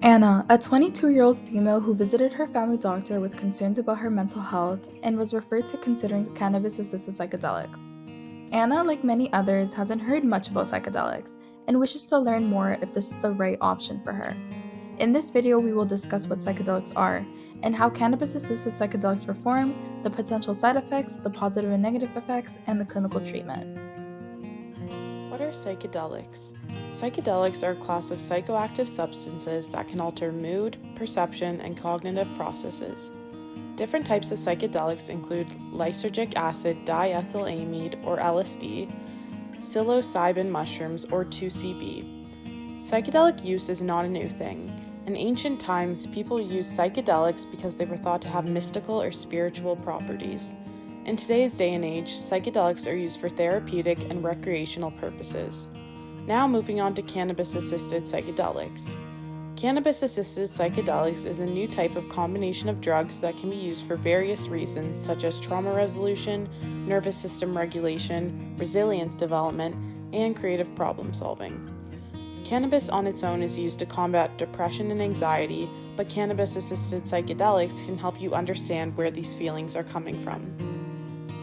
Anna, a 22-year-old female who visited her family doctor with concerns about her mental health and was referred to considering cannabis-assisted psychedelics. Anna, like many others, hasn't heard much about psychedelics and wishes to learn more if this is the right option for her. In this video, we will discuss what psychedelics are and how cannabis-assisted psychedelics perform, the potential side effects, the positive and negative effects, and the clinical treatment. What are psychedelics? Psychedelics are a class of psychoactive substances that can alter mood, perception, and cognitive processes. Different types of psychedelics include lysergic acid diethylamide or LSD, psilocybin mushrooms or 2CB. Psychedelic use is not a new thing. In ancient times, people used psychedelics because they were thought to have mystical or spiritual properties. In today's day and age, psychedelics are used for therapeutic and recreational purposes. Now moving on to cannabis-assisted psychedelics. Cannabis-assisted psychedelics is a new type of combination of drugs that can be used for various reasons such as trauma resolution, nervous system regulation, resilience development, and creative problem solving. Cannabis on its own is used to combat depression and anxiety, but cannabis-assisted psychedelics can help you understand where these feelings are coming from.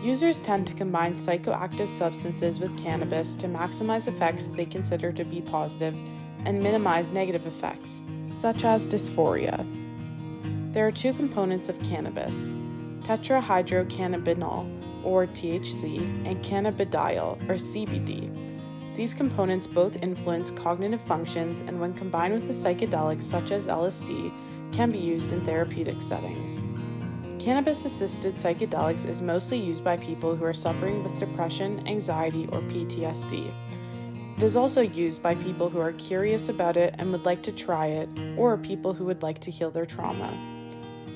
Users tend to combine psychoactive substances with cannabis to maximize effects they consider to be positive and minimize negative effects, such as dysphoria. There are two components of cannabis: tetrahydrocannabinol, or THC, and cannabidiol, or CBD. These components both influence cognitive functions and when combined with the psychedelics such as LSD, can be used in therapeutic settings. Cannabis-assisted psychedelics is mostly used by people who are suffering with depression, anxiety, or PTSD. It is also used by people who are curious about it and would like to try it, or people who would like to heal their trauma.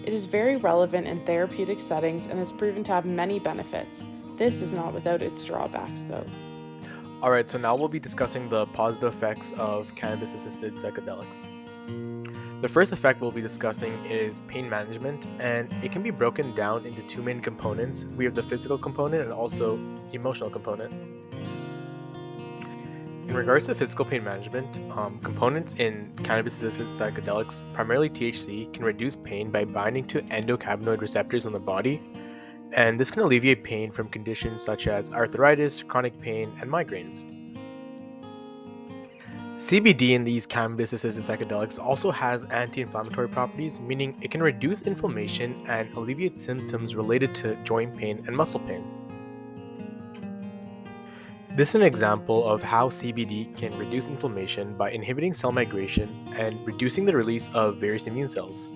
It is very relevant in therapeutic settings and has proven to have many benefits. This is not without its drawbacks, though. Alright, so now we'll be discussing the positive effects of cannabis-assisted psychedelics. The first effect we'll be discussing is pain management, and it can be broken down into two main components. We have the physical component and also emotional component. In regards to physical pain management, components in cannabis-assisted psychedelics, primarily THC, can reduce pain by binding to endocannabinoid receptors on the body, and this can alleviate pain from conditions such as arthritis, chronic pain, and migraines. CBD in these cannabis-assisted psychedelics also has anti-inflammatory properties, meaning it can reduce inflammation and alleviate symptoms related to joint pain and muscle pain. This is an example of how CBD can reduce inflammation by inhibiting cell migration and reducing the release of various immune cells.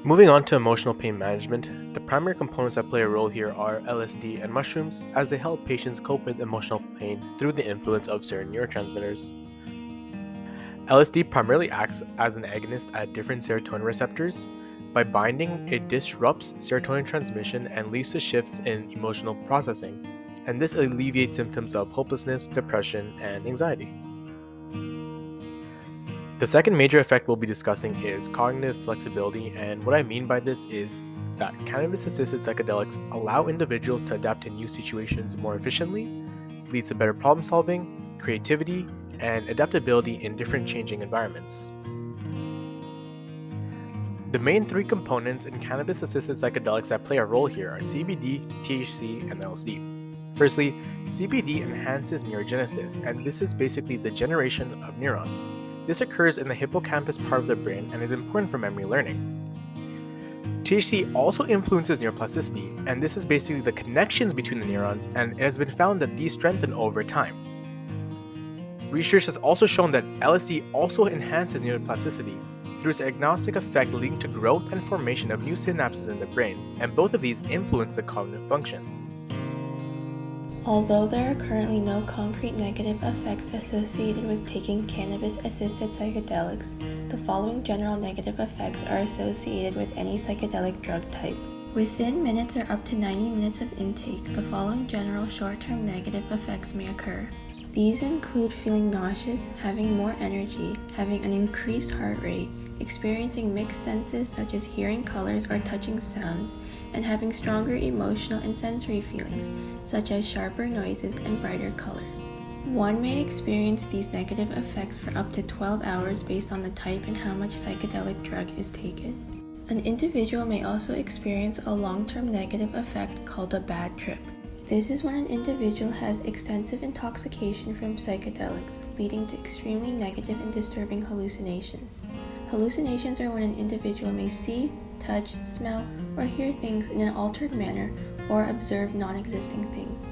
Moving on to emotional pain management, the primary components that play a role here are LSD and mushrooms, as they help patients cope with emotional pain through the influence of certain neurotransmitters. LSD primarily acts as an agonist at different serotonin receptors. By binding, it disrupts serotonin transmission and leads to shifts in emotional processing, and this alleviates symptoms of hopelessness, depression, and anxiety. The second major effect we'll be discussing is cognitive flexibility, and what I mean by this is that cannabis-assisted psychedelics allow individuals to adapt to new situations more efficiently, leads to better problem solving, creativity, and adaptability in different changing environments. The main three components in cannabis-assisted psychedelics that play a role here are CBD, THC, and LSD. Firstly, CBD enhances neurogenesis, and this is basically the generation of neurons. This occurs in the hippocampus part of the brain and is important for memory learning. THC also influences neuroplasticity, and this is basically the connections between the neurons, and it has been found that these strengthen over time. Research has also shown that LSD also enhances neuroplasticity through its agnostic effect, leading to growth and formation of new synapses in the brain, and both of these influence the cognitive function. Although there are currently no concrete negative effects associated with taking cannabis-assisted psychedelics, the following general negative effects are associated with any psychedelic drug type. Within minutes or up to 90 minutes of intake, the following general short-term negative effects may occur. These include feeling nauseous, having more energy, having an increased heart rate, experiencing mixed senses such as hearing colors or touching sounds, and having stronger emotional and sensory feelings such as sharper noises and brighter colors. One may experience these negative effects for up to 12 hours based on the type and how much psychedelic drug is taken. An individual may also experience a long-term negative effect called a bad trip. This is when an individual has extensive intoxication from psychedelics, leading to extremely negative and disturbing hallucinations. Hallucinations are when an individual may see, touch, smell, or hear things in an altered manner or observe non-existing things.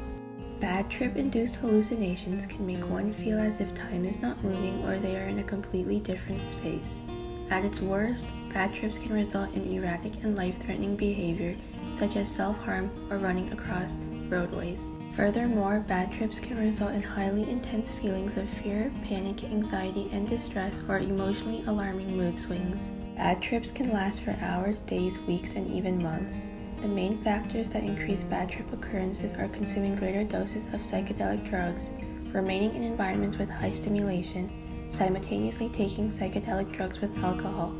Bad trip-induced hallucinations can make one feel as if time is not moving or they are in a completely different space. At its worst, bad trips can result in erratic and life-threatening behavior such as self-harm or running across roadways. Furthermore, bad trips can result in highly intense feelings of fear, panic, anxiety, and distress or emotionally alarming mood swings. Bad trips can last for hours, days, weeks, and even months. The main factors that increase bad trip occurrences are consuming greater doses of psychedelic drugs, remaining in environments with high stimulation, simultaneously taking psychedelic drugs with alcohol,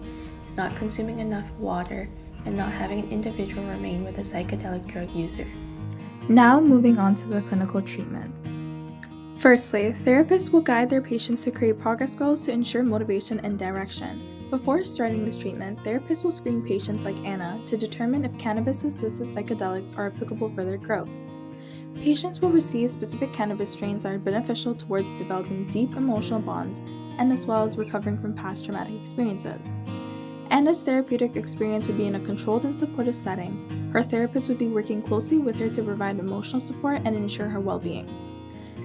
not consuming enough water, and not having an individual remain with a psychedelic drug user. Now moving on to the clinical treatments. Firstly, therapists will guide their patients to create progress goals to ensure motivation and direction. Before starting this treatment, therapists will screen patients like Anna to determine if cannabis-assisted psychedelics are applicable for their growth. Patients will receive specific cannabis strains that are beneficial towards developing deep emotional bonds and as well as recovering from past traumatic experiences. Anna's therapeutic experience would be in a controlled and supportive setting. Her therapist would be working closely with her to provide emotional support and ensure her well-being.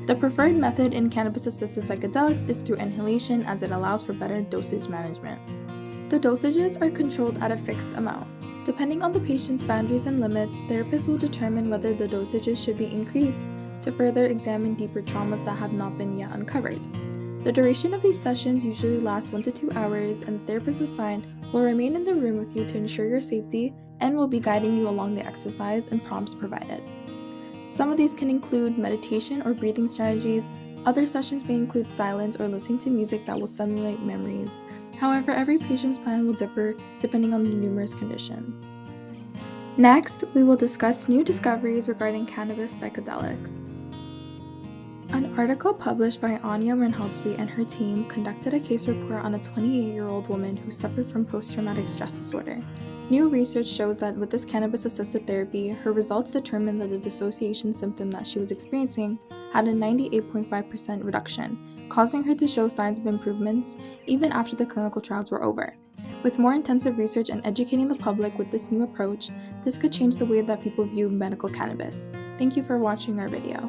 The preferred method in cannabis-assisted psychedelics is through inhalation as it allows for better dosage management. The dosages are controlled at a fixed amount. Depending on the patient's boundaries and limits, therapists will determine whether the dosages should be increased to further examine deeper traumas that have not been yet uncovered. The duration of these sessions usually lasts 1 to 2 hours, and the therapist assigned will remain in the room with you to ensure your safety and will be guiding you along the exercise and prompts provided. Some of these can include meditation or breathing strategies. Other sessions may include silence or listening to music that will stimulate memories. However, every patient's plan will differ depending on the numerous conditions. Next, we will discuss new discoveries regarding cannabis psychedelics. An article published by Anya Renholtzby and her team conducted a case report on a 28-year-old woman who suffered from post-traumatic stress disorder. New research shows that with this cannabis-assisted therapy, her results determined that the dissociation symptom that she was experiencing had a 98.5% reduction, causing her to show signs of improvements even after the clinical trials were over. With more intensive research and educating the public with this new approach, this could change the way that people view medical cannabis. Thank you for watching our video.